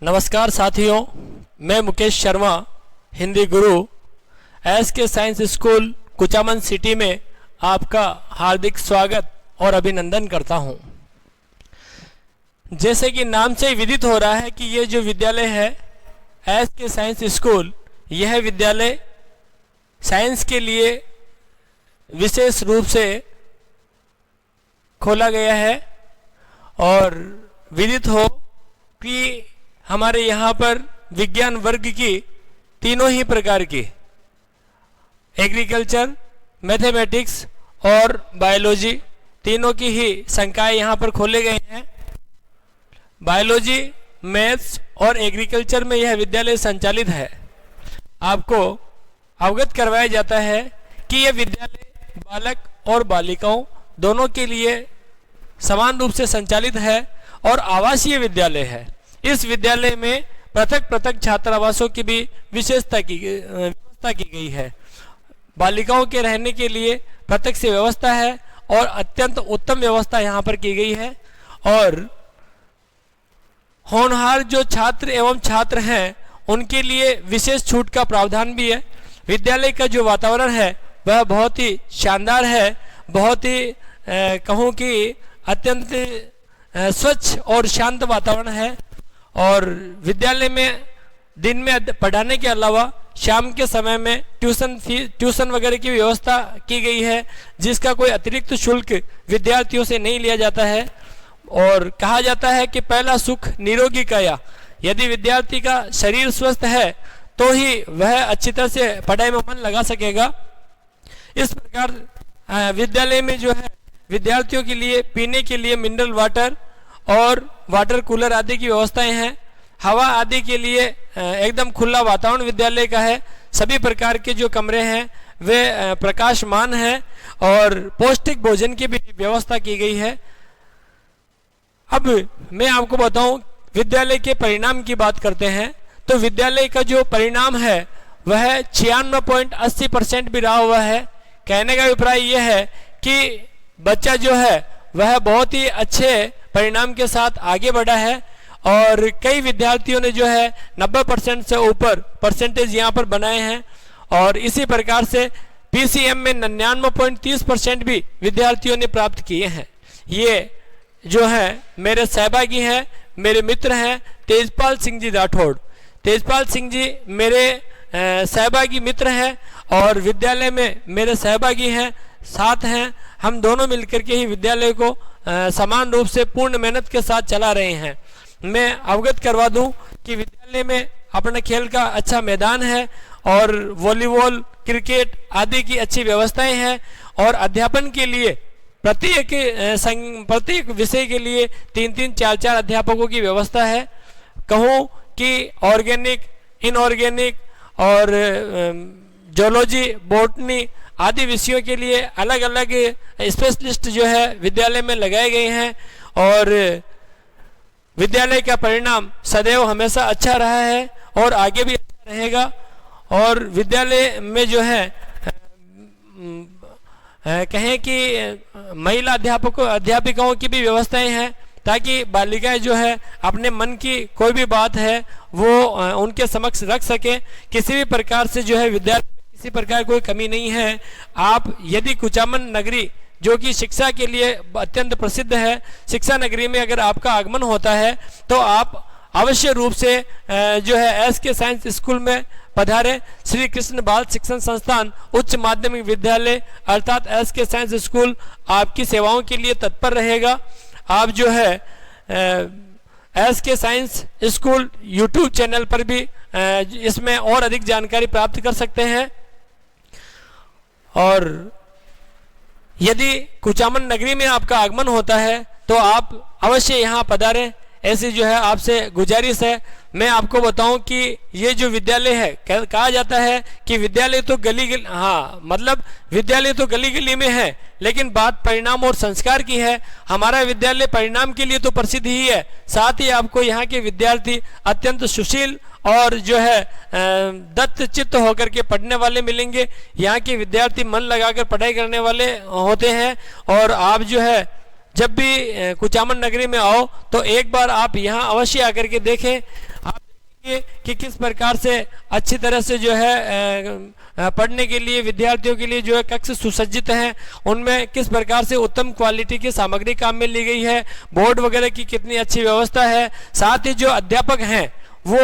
नमस्कार साथियों, मैं मुकेश शर्मा, हिंदी गुरु, SK science school Kuchaman city में आपका हार्दिक स्वागत और अभिनंदन करता हूं। जैसे कि नाम से विदित हो रहा है कि ये जो विद्यालय है एसके साइंस स्कूल, यह विद्यालय साइंस के लिए विशेष रूप से खोला गया है और विदित हो कि हमारे यहाँ पर विज्ञान वर्ग की तीनों ही प्रकार की एग्रीकल्चर, मैथमेटिक्स और बायोलॉजी तीनों की ही संकाय यहाँ पर खोले गए हैं। बायोलॉजी, मैथ्स और एग्रीकल्चर में यह विद्यालय संचालित है। आपको अवगत करवाया जाता है कि यह विद्यालय बालक और बालिकाओं दोनों के लिए समान रूप से संचालित है और आवासीय विद्यालय है। इस विद्यालय में पृथक पृथक छात्रावासों की भी व्यवस्था की गई है। बालिकाओं के रहने के लिए पृथक से व्यवस्था है और अत्यंत उत्तम व्यवस्था यहाँ पर की गई है। और होनहार जो छात्र एवं छात्र हैं उनके लिए विशेष छूट का प्रावधान भी है। विद्यालय का जो वातावरण है वह बहुत ही शानदार है, बहुत ही कहूँ कि अत्यंत स्वच्छ और शांत वातावरण है। और विद्यालय में दिन में पढ़ाने के अलावा शाम के समय में ट्यूशन वगैरह की व्यवस्था की गई है, जिसका कोई अतिरिक्त शुल्क विद्यार्थियों से नहीं लिया जाता है। और कहा जाता है कि पहला सुख निरोगी काया, यदि विद्यार्थी का शरीर स्वस्थ है तो ही वह अच्छी तरह से पढ़ाई में मन लगा सकेगा। इस प्रकार विद्यालय में जो है विद्यार्थियों के लिए पीने के लिए मिनरल वाटर और वाटर कूलर आदि की व्यवस्थाएं हैं। हवा आदि के लिए एकदम खुला वातावरण विद्यालय का है। सभी प्रकार के जो कमरे हैं वे प्रकाशमान हैं और पौष्टिक भोजन की भी व्यवस्था की गई है। अब मैं आपको बताऊं, विद्यालय के परिणाम की बात करते हैं तो विद्यालय का जो परिणाम है वह 96.80% भी रहा हुआ है। कहने का अभिप्राय यह है कि बच्चा जो है वह बहुत ही अच्छे परिणाम के साथ आगे बढ़ा है और कई विद्यार्थियों ने जो है 90% से ऊपर परसेंटेज यहाँ पर बनाए हैं। और इसी प्रकार से पीसीएम में 99.30% भी विद्यार्थियों ने प्राप्त किए हैं। ये जो है मेरे सहभागी हैं, मेरे मित्र हैं तेजपाल सिंह जी राठौड़। तेजपाल सिंह जी मेरे सहभागी मित्र हैं और विद्यालय में मेरे सहभागी हैं, साथ हैं। हम दोनों मिलकर के ही विद्यालय को समान रूप से पूर्ण मेहनत के साथ चला रहे हैं। मैं अवगत करवा दूं कि विद्यालय में अपने खेल का अच्छा मैदान है और वॉलीबॉल, क्रिकेट आदि की अच्छी व्यवस्थाएं हैं। और अध्यापन के लिए प्रत्येक विषय के लिए 3-3, 4-4 अध्यापकों की व्यवस्था है। कहूँ कि ऑर्गेनिक, इनऑर्गेनिक और जोलॉजी, बॉटनी आदि विषयों के लिए अलग अलग स्पेशलिस्ट जो है विद्यालय में लगाए गए हैं। और विद्यालय का परिणाम सदैव हमेशा अच्छा रहा है और आगे भी अच्छा रहेगा। और विद्यालय में जो है कहें कि महिला अध्यापिकाओं की भी व्यवस्थाएं हैं, ताकि बालिकाएं जो है अपने मन की कोई भी बात है वो उनके समक्ष रख सके। किसी भी प्रकार से जो है विद्यालय में किसी प्रकार कोई कमी नहीं है। आप यदि कुचामन नगरी जो कि शिक्षा के लिए अत्यंत प्रसिद्ध है, शिक्षा नगरी में अगर आपका आगमन होता है तो आप अवश्य रूप से जो है एसके साइंस स्कूल में पधारें। श्री कृष्ण बाल शिक्षण संस्थान उच्च माध्यमिक विद्यालय अर्थात एसके साइंस स्कूल आपकी सेवाओं के लिए तत्पर रहेगा। आप जो है SK science school YouTube channel पर भी इसमें और अधिक जानकारी प्राप्त कर सकते हैं। और यदि कुचामन नगरी में आपका आगमन होता है तो आप अवश्य यहाँ पधारें, ऐसी जो है आपसे गुजारिश है। मैं आपको बताऊं कि ये जो विद्यालय है, कहा जाता है कि विद्यालय तो गली गली में है, लेकिन बात परिणाम और संस्कार की है। हमारा विद्यालय परिणाम के लिए तो प्रसिद्ध ही है, साथ ही आपको यहाँ के विद्यार्थी अत्यंत सुशील और जो है दत्त चित्त होकर के पढ़ने वाले मिलेंगे। यहाँ के विद्यार्थी मन लगाकर पढ़ाई करने वाले होते हैं। और आप जो है जब भी कुचामन नगरी में आओ तो एक बार आप यहाँ अवश्य आकर के देखें। आप कि किस प्रकार से अच्छी तरह से जो है पढ़ने के लिए विद्यार्थियों के लिए जो है कक्ष सुसज्जित हैं, उनमें किस प्रकार से उत्तम क्वालिटी की सामग्री काम में ली गई है, बोर्ड वगैरह की कितनी अच्छी व्यवस्था है, साथ ही जो अध्यापक हैं वो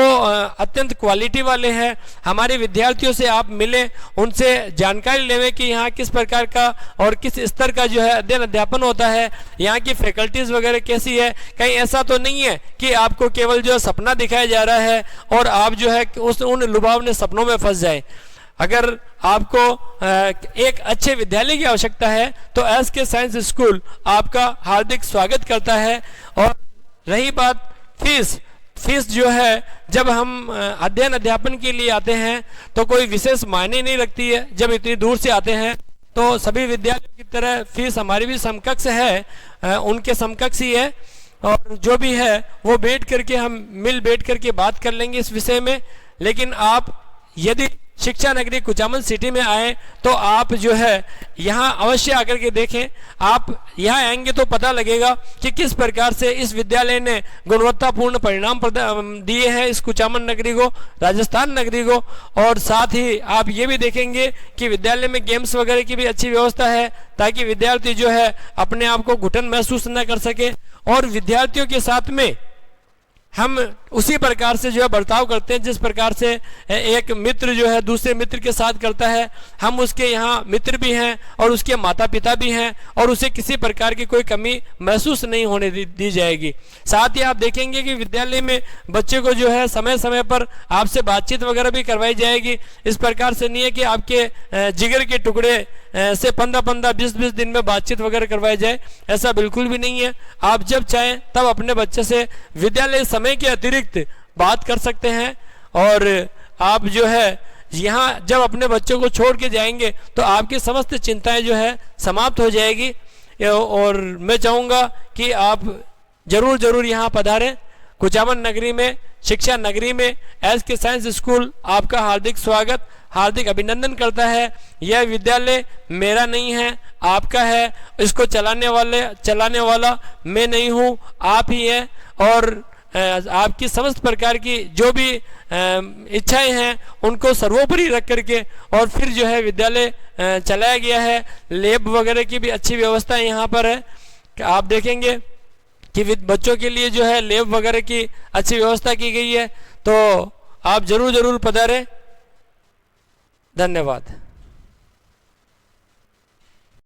अत्यंत क्वालिटी वाले हैं। हमारे विद्यार्थियों से आप मिलें, उनसे जानकारी लेवें कि यहाँ किस प्रकार का और किस स्तर का जो है अध्ययन अध्यापन होता है, यहाँ की फैकल्टीज वगैरह कैसी है। कहीं ऐसा तो नहीं है कि आपको केवल जो सपना दिखाया जा रहा है और आप जो है उन लुभावने सपनों में फंस जाए। अगर आपको एक अच्छे विद्यालय की आवश्यकता है तो एसके साइंस स्कूल आपका हार्दिक स्वागत करता है। और रही बात फीस जो है, जब हम अध्ययन अध्यापन के लिए आते हैं तो कोई विशेष मायने नहीं रखती है। जब इतनी दूर से आते हैं तो सभी विद्यालयों की तरह फीस हमारी भी समकक्ष है, उनके समकक्ष ही है। और जो भी है वो बैठ करके हम बैठ करके बात कर लेंगे इस विषय में। लेकिन आप यदि शिक्षा नगरी कुचामन सिटी में आए तो आप जो है यहाँ अवश्य आकर के देखें। आप यहाँ आएंगे तो पता लगेगा कि किस प्रकार से इस विद्यालय ने गुणवत्तापूर्ण परिणाम दिए हैं इस कुचामन नगरी को, राजस्थान नगरी को। और साथ ही आप ये भी देखेंगे कि विद्यालय में गेम्स वगैरह की भी अच्छी व्यवस्था है, ताकि विद्यार्थी जो है अपने आप को घुटन महसूस न कर सके। और विद्यार्थियों के साथ में हम उसी प्रकार से जो है बर्ताव करते हैं जिस प्रकार से एक मित्र जो है दूसरे मित्र के साथ करता है। हम उसके यहाँ मित्र भी हैं और उसके माता पिता भी हैं, और उसे किसी प्रकार की कोई कमी महसूस नहीं होने दी जाएगी। साथ ही आप देखेंगे कि विद्यालय में बच्चे को जो है समय समय पर आपसे बातचीत वगैरह भी करवाई जाएगी। इस प्रकार से नहीं है कि आपके जिगर के टुकड़े से 15-15, 20-20 दिन में बातचीत वगैरह करवाई जाए, ऐसा बिल्कुल भी नहीं है। आप जब चाहें तब अपने बच्चे से विद्यालय समय के अतिरिक्त बात कर सकते हैं। और आप जो है यहाँ जब अपने बच्चों को छोड़ के जाएंगे तो आपकी समस्त चिंताएं जो है समाप्त हो जाएगी। और मैं चाहूँगा कि आप जरूर यहाँ पधारें। कुचामन नगरी में, शिक्षा नगरी में एसके साइंस स्कूल आपका हार्दिक स्वागत, हार्दिक अभिनंदन करता है। यह विद्यालय मेरा नहीं है, आपका है। इसको चलाने वाला मैं नहीं हूँ, आप ही हैं। और आपकी समस्त प्रकार की जो भी इच्छाएं हैं उनको सर्वोपरि रख करके और फिर जो है विद्यालय चलाया गया है। लैब वगैरह की भी अच्छी व्यवस्था यहाँ पर है। आप देखेंगे कि बच्चों के लिए जो है लैब वगैरह की अच्छी व्यवस्था की गई है। तो आप जरूर पधारें। धन्यवाद।